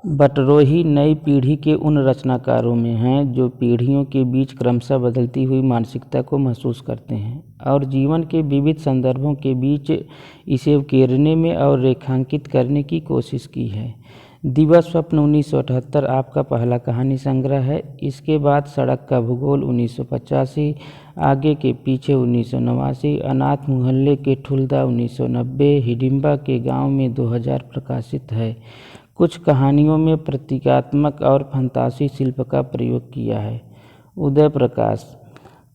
बटरोही नई पीढ़ी के उन रचनाकारों में हैं जो पीढ़ियों के बीच क्रमशः बदलती हुई मानसिकता को महसूस करते हैं और जीवन के विविध संदर्भों के बीच इसे उकेरने में और रेखांकित करने की कोशिश की है। दिवस स्वप्न 1978 आपका पहला कहानी संग्रह है। इसके बाद सड़क का भूगोल 1985, आगे के पीछे 1989, अनाथ मोहल्ले के ठुलदा 1990, हिडिंबा के गांव में 2000 प्रकाशित है। कुछ कहानियों में प्रतीकात्मक और फंतासी शिल्प का प्रयोग किया है। उदय प्रकाश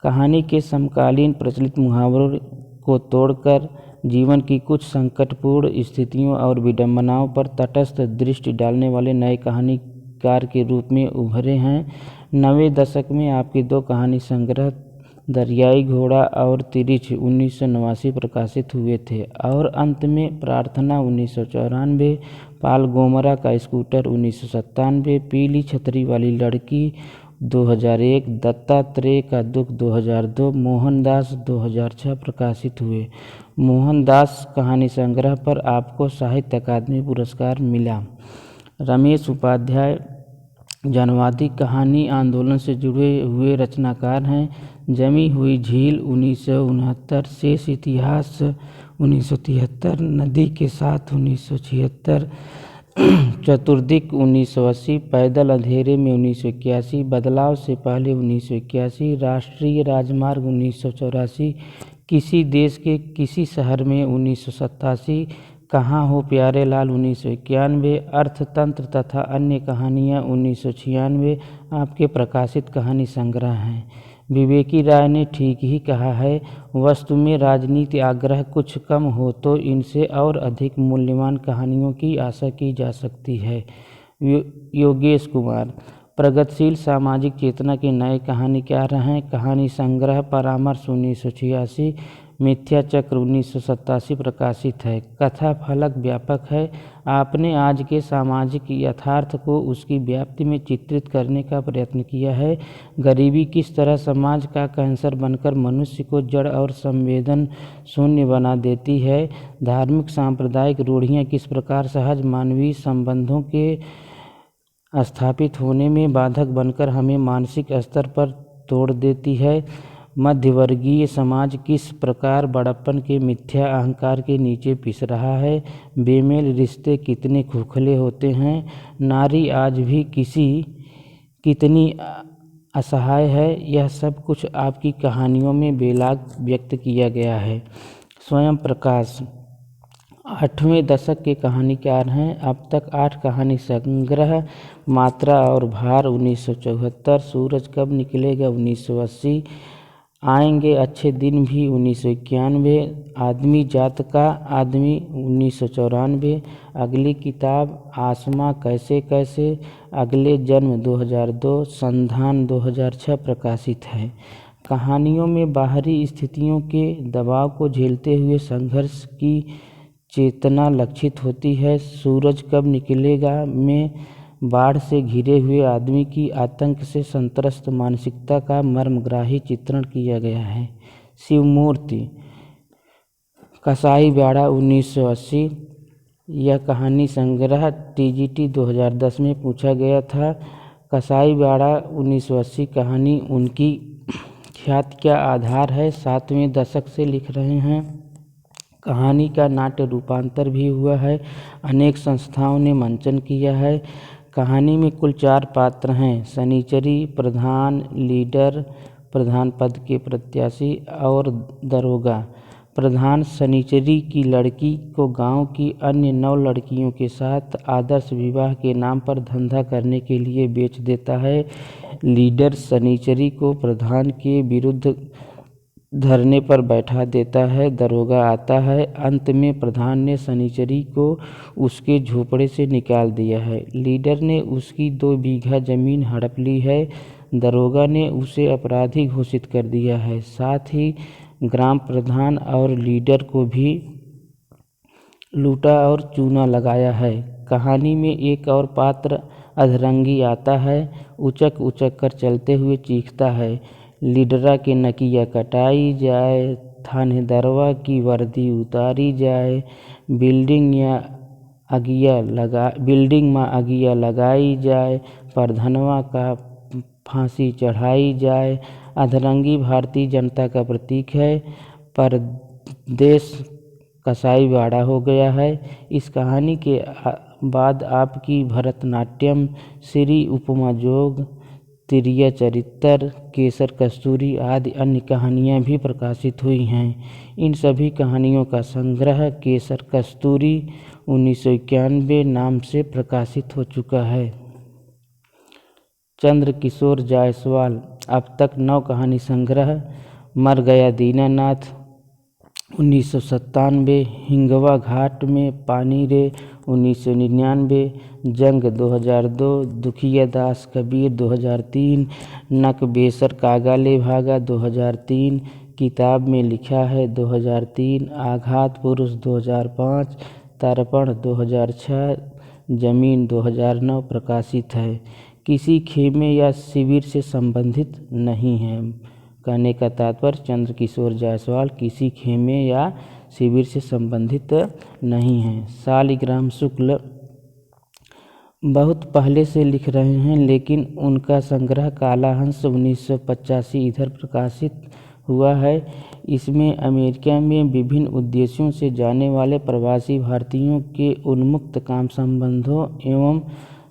कहानी के समकालीन प्रचलित मुहावरों को तोड़कर जीवन की कुछ संकटपूर्ण स्थितियों और विडंबनाओं पर तटस्थ दृष्टि डालने वाले नए कहानीकार के रूप में उभरे हैं। 90 दशक में आपके दो कहानी संग्रह दरियाई घोड़ा और तिरिछ 1989 प्रकाशित हुए थे और अंत में प्रार्थना 1994, पाल गोमरा का स्कूटर 1997, पीली छतरी वाली लड़की 2001, दत्तात्रेय का दुख 2002, मोहनदास 2006 प्रकाशित हुए। मोहनदास कहानी संग्रह पर आपको साहित्य अकादमी पुरस्कार मिला। रमेश उपाध्याय जनवादी कहानी आंदोलन से जुड़े हुए रचनाकार हैं। जमी हुई झील 1969, शेष इतिहास 1973, नदी के साथ 1976, चतुर्दिक 1980, पैदल अंधेरे में 1981, बदलाव से पहले 1981, राष्ट्रीय राजमार्ग 1984, किसी देश के किसी शहर में 1987, कहाँ हो प्यारे लाल 1991, अर्थतंत्र तथा अन्य कहानियाँ 1996 आपके प्रकाशित कहानी संग्रह हैं। विवेकी राय ने ठीक ही कहा है, वस्तु में राजनीति आग्रह कुछ कम हो तो इनसे और अधिक मूल्यवान कहानियों की आशा की जा सकती है। योगेश कुमार प्रगतिशील सामाजिक चेतना के नए कहानीकार हैं। कहानी संग्रह परामर्श 1986, मिथ्या चक्र 1987 प्रकाशित है। कथा फलक व्यापक है। आपने आज के सामाजिक यथार्थ को उसकी व्याप्ति में चित्रित करने का प्रयत्न किया है। गरीबी किस तरह समाज का कैंसर बनकर मनुष्य को जड़ और संवेदन शून्य बना देती है। धार्मिक सांप्रदायिक रूढ़ियाँ किस प्रकार सहज मानवीय संबंधों के स्थापित होने में बाधक बनकर हमें मानसिक स्तर पर तोड़ देती है। मध्यवर्गीय समाज किस प्रकार बड़प्पन के मिथ्या अहंकार के नीचे पिस रहा है। बेमेल रिश्ते कितने खोखले होते हैं। नारी आज भी कितनी असहाय है। यह सब कुछ आपकी कहानियों में बेलाग व्यक्त किया गया है। स्वयं प्रकाश 8वें दशक के कहानीकार हैं। अब तक 8 कहानी संग्रह, मात्रा और भार 1974, सूरज कब निकलेगा 1980, आएंगे अच्छे दिन भी 1991, आदमी जात का आदमी 1994, अगली किताब आसमां कैसे कैसे, अगले जन्म 2002, संधान 2006 प्रकाशित है। कहानियों में बाहरी स्थितियों के दबाव को झेलते हुए संघर्ष की चेतना लक्षित होती है। सूरज कब निकलेगा में बाढ़ से घिरे हुए आदमी की आतंक से संत्रस्त मानसिकता का मर्मग्राही चित्रण किया गया है। शिवमूर्ति कसाईबाड़ा 1980, यह कहानी संग्रह TGT 2010 में पूछा गया था। कसाईबाड़ा 1980 कहानी उनकी ख्याति का आधार है। 7वें दशक से लिख रहे हैं। कहानी का नाट्य रूपांतर भी हुआ है। अनेक संस्थाओं ने मंचन किया है। कहानी में कुल 4 पात्र हैं, शनिचरी, प्रधान, लीडर, प्रधान पद के प्रत्याशी और दरोगा। प्रधान शनिचरी की लड़की को गांव की अन्य 9 लड़कियों के साथ आदर्श विवाह के नाम पर धंधा करने के लिए बेच देता है। लीडर शनिचरी को प्रधान के विरुद्ध धरने पर बैठा देता है। दरोगा आता है। अंत में प्रधान ने शनिचरी को उसके झोपड़े से निकाल दिया है। लीडर ने उसकी 2 बीघा जमीन हड़प ली है। दरोगा ने उसे अपराधी घोषित कर दिया है। साथ ही ग्राम प्रधान और लीडर को भी लूटा और चूना लगाया है। कहानी में एक और पात्र अधरंगी आता है। उचक उचक कर चलते हुए चीखता है, लीडरा के नकिया कटाई जाए, थानेदरवा की वर्दी उतारी जाए, बिल्डिंग या बिल्डिंग में अगिया लगाई जाए, परधनवा का फांसी चढ़ाई जाए। अधरंगी भारतीय जनता का प्रतीक है। परदेश कसाई बाड़ा हो गया है। इस कहानी के बाद आपकी भरतनाट्यम, श्री उपमा जोग, तिरिया चरित्र, केसर कस्तूरी आदि अन्य कहानियाँ भी प्रकाशित हुई हैं। इन सभी कहानियों का संग्रह केसर कस्तूरी 1991 नाम से प्रकाशित हो चुका है। चंद्रकिशोर जायसवाल अब तक 9 कहानी संग्रह, मर गया दीनानाथ 1997, हिंगवा घाट में पानी रे 1999, जंग 2002, दुखिया दास कबीर 2003, नक बेसर कागा ले भागा 2003, किताब में लिखा है 2003, आघात पुरुष 2005, तर्पण 2006, जमीन 2009 प्रकाशित है। किसी खेमे या शिविर से संबंधित नहीं है। कहने का तात्पर्य चंद्रकिशोर जायसवाल किसी खेमे या शिविर से संबंधित नहीं है। शालिग्राम शुक्ल बहुत पहले से लिख रहे हैं, लेकिन उनका संग्रह काला हंस 1985 इधर प्रकाशित हुआ है। इसमें अमेरिका में विभिन्न उद्देश्यों से जाने वाले प्रवासी भारतीयों के उन्मुक्त काम संबंधों एवं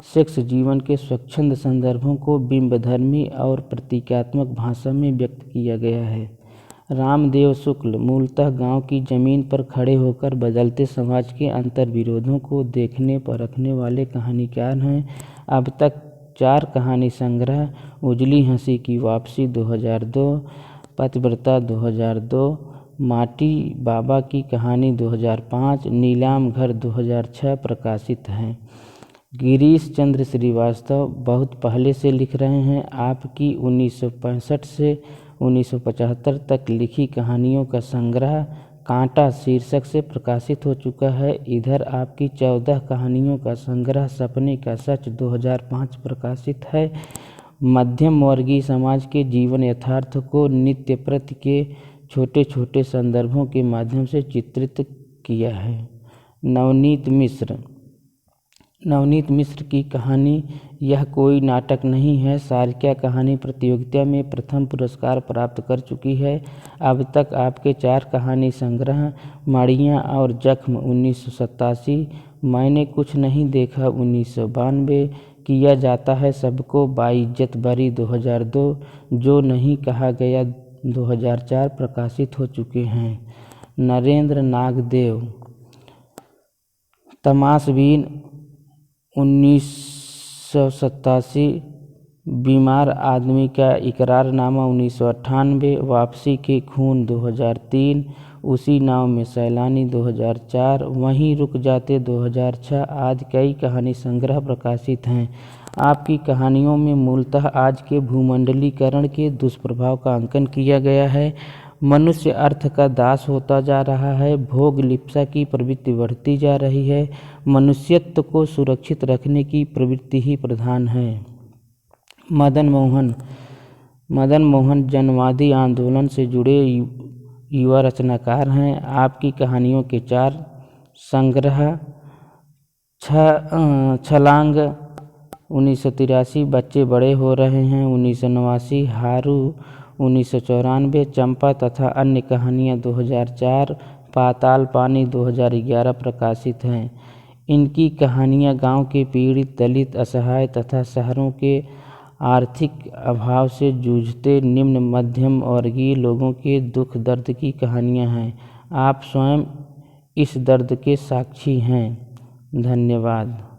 सेक्स जीवन के स्वच्छंद संदर्भों को बिंबधर्मी और प्रतीकात्मक भाषा में व्यक्त किया गया है। रामदेव शुक्ल मूलतः गांव की जमीन पर खड़े होकर बदलते समाज के अंतर्विरोधों को देखने परखने वाले कहानीकार हैं। अब तक 4 कहानी संग्रह, उजली हंसी की वापसी 2002, पतिव्रता 2002, माटी बाबा की कहानी 2005, नीलाम घर 2006 प्रकाशित हैं। गिरीश चंद्र श्रीवास्तव बहुत पहले से लिख रहे हैं। आपकी 1965 से 1975 तक लिखी कहानियों का संग्रह कांटा शीर्षक से प्रकाशित हो चुका है। इधर आपकी 14 कहानियों का संग्रह सपने का सच 2005 प्रकाशित है। मध्यम वर्गीय समाज के जीवन यथार्थ को नित्य प्रति के छोटे छोटे संदर्भों के माध्यम से चित्रित किया है। नवनीत मिश्र की कहानी यह कोई नाटक नहीं है सारिका कहानी प्रतियोगिता में प्रथम पुरस्कार प्राप्त कर चुकी है। अब तक आपके 4 कहानी संग्रह मड़ियाँ और जख्म 1987, मैंने कुछ नहीं देखा 1992, किया जाता है सबको बाइज्जत बरी 2002, जो नहीं कहा गया 2004 प्रकाशित हो चुके हैं। नरेंद्र नागदेव तमाशबीन 1987, बीमार आदमी का इकरारनामा 1998, वापसी के खून 2003, उसी नाव में सैलानी 2004, वहीं रुक जाते 2006 आदि कई कहानी संग्रह प्रकाशित हैं। आपकी कहानियों में मूलतः आज के भूमंडलीकरण के दुष्प्रभाव का अंकन किया गया है। मनुष्य अर्थ का दास होता जा रहा है, भोग लिप्सा की प्रवृत्ति बढ़ती जा रही है, मनुष्यत्व को सुरक्षित रखने की प्रवृत्ति ही प्रधान है। मदन मोहन जनवादी आंदोलन से जुड़े युवा रचनाकार हैं। आपकी कहानियों के 4 संग्रह छलांग 1983, बच्चे बड़े हो रहे हैं 1989, हारू 1994, चंपा तथा अन्य कहानियाँ 2004, पाताल पानी 2011 प्रकाशित हैं। इनकी कहानियाँ गांव के पीड़ित, दलित, असहाय तथा शहरों के आर्थिक अभाव से जूझते निम्न मध्यम वर्गीय लोगों के दुख दर्द की कहानियाँ हैं। आप स्वयं इस दर्द के साक्षी हैं। धन्यवाद।